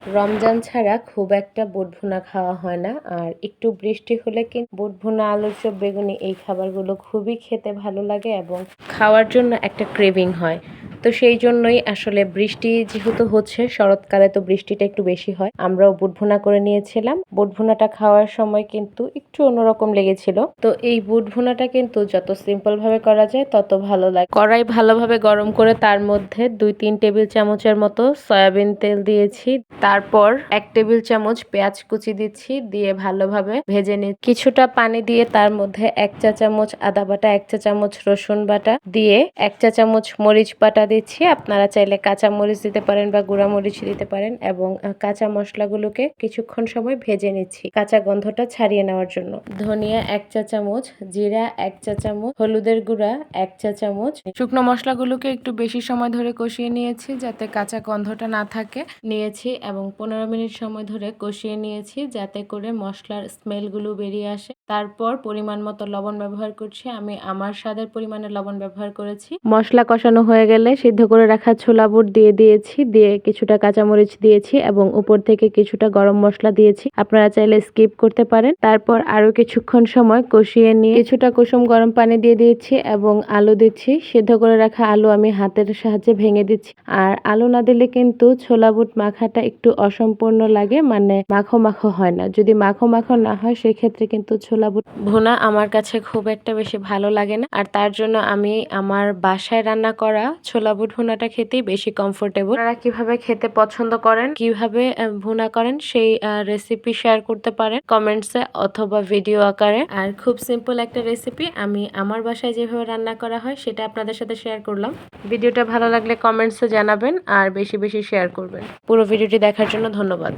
রমজান ছাড়া খুব একটা বুট ভুনা খাওয়া হয় না। আর একটু বৃষ্টি হলে কিন্তু বুট ভুনা, আলুর চপ, বেগুনি এই খাবারগুলো খুবই খেতে ভালো লাগে এবং খাওয়ার জন্য একটা ক্রেভিং হয়। তো সেই জন্যই আসলে বৃষ্টি যেহেতু হচ্ছে শরৎকালে, তো বৃষ্টিটা একটু বেশি হয়। আমরাও বুট ভুনা করে নিয়েছিলাম। বুট ভুনাটা খাওয়ার সময় কিন্তু একটু অন্যরকম লেগেছিল। তো এই বুট ভুনাটা কিন্তু যত সিম্পল ভাবে করা যায় তত ভালো লাগে। কড়াই ভালোভাবে গরম করে তার মধ্যে 2-3 টেবিল চামচের মতো সয়াবিন তেল দিয়েছি। তারপর 1 টেবিল চামচ পেঁয়াজ কুচি দিচ্ছি, দিয়ে ভালোভাবে ভেজে নিচ্ছি। কিছুটা পানি দিয়ে তার মধ্যে 1 চা চামচ আদা বাটা, 1 চা চামচ রসুন বাটা দিয়ে 1 চা চামচ মরিচ বাটা দিচ্ছি। আপনারা চাইলে কাঁচা মরিচ দিতে পারেন বা গুঁড়া মরিচ দিতে পারেন এবং কাঁচা মশলাগুলোকে কিছুক্ষণ সময় ভেজে নিচ্ছি কাঁচা গন্ধটা ছাড়িয়ে নেওয়ার জন্য। ধনিয়া 1 চা চামচ, জিরা 1 চা চামচ, হলুদের গুঁড়া 1 চা চামচ। শুকনো মশলাগুলোকে একটু বেশি সময় ধরে কষিয়ে নিয়েছি যাতে কাঁচা গন্ধটা না থাকে নিয়েছি এবং 15 মিনিট সময় ধরে কষিয়ে নিয়েছি যাতে করে মশলার স্মেলগুলো বেরিয়ে আসে। তারপর পরিমাণ মতো লবণ ব্যবহার করছি। আমি আমার স্বাদের পরিমাণে লবণ ব্যবহার করেছি। মশলা কষানো হয়ে গেলে সিদ্ধ করে রাখা ছোলা বুট দিয়ে দিয়েছি, দিয়ে কিছুটা কাঁচামরিচ দিয়েছি এবং উপর থেকে কিছুটা গরম মশলা দিয়েছি। আপনারা চাইলে স্কিপ করতে পারেন। তারপর আরো কিছুক্ষণ সময় কষিয়ে নিয়ে কিছুটা কুসুম গরম পানি দিয়ে দিয়েছি এবং আলু দিচ্ছি। সিদ্ধ করে রাখা আলু আমি হাতের সাহায্যে ভেঙে দিচ্ছি। আর আলু না দিলে কিন্তু ছোলা বুট মাখাটা একটু অসম্পূর্ণ লাগে, মানে মাখো মাখো হয় না। যদি মাখো মাখো না হয় সেক্ষেত্রে কিন্তু ছোলা বুট ভুনা আমার কাছে খুব একটা বেশি ভালো লাগে না। আর তার জন্য আমি আমার বাসায় রান্না করা ছোলা বুট ভুনাটা খেতেই বেশি কমফোর্টেবল। আপনারা কিভাবে খেতে পছন্দ করেন, কিভাবে ভুনা করেন সেই রেসিপি শেয়ার করতে পারেন কমেন্টসে অথবা ভিডিও আকারে। আর খুব সিম্পল একটা রেসিপি, আমি আমার বাসায় যেভাবে রান্না করা হয় সেটা আপনাদের সাথে শেয়ার করলাম। ভিডিওটা ভালো লাগলে কমেন্টসে জানাবেন আর বেশি বেশি শেয়ার করবেন। পুরো ভিডিওটি দেখার জন্য ধন্যবাদ।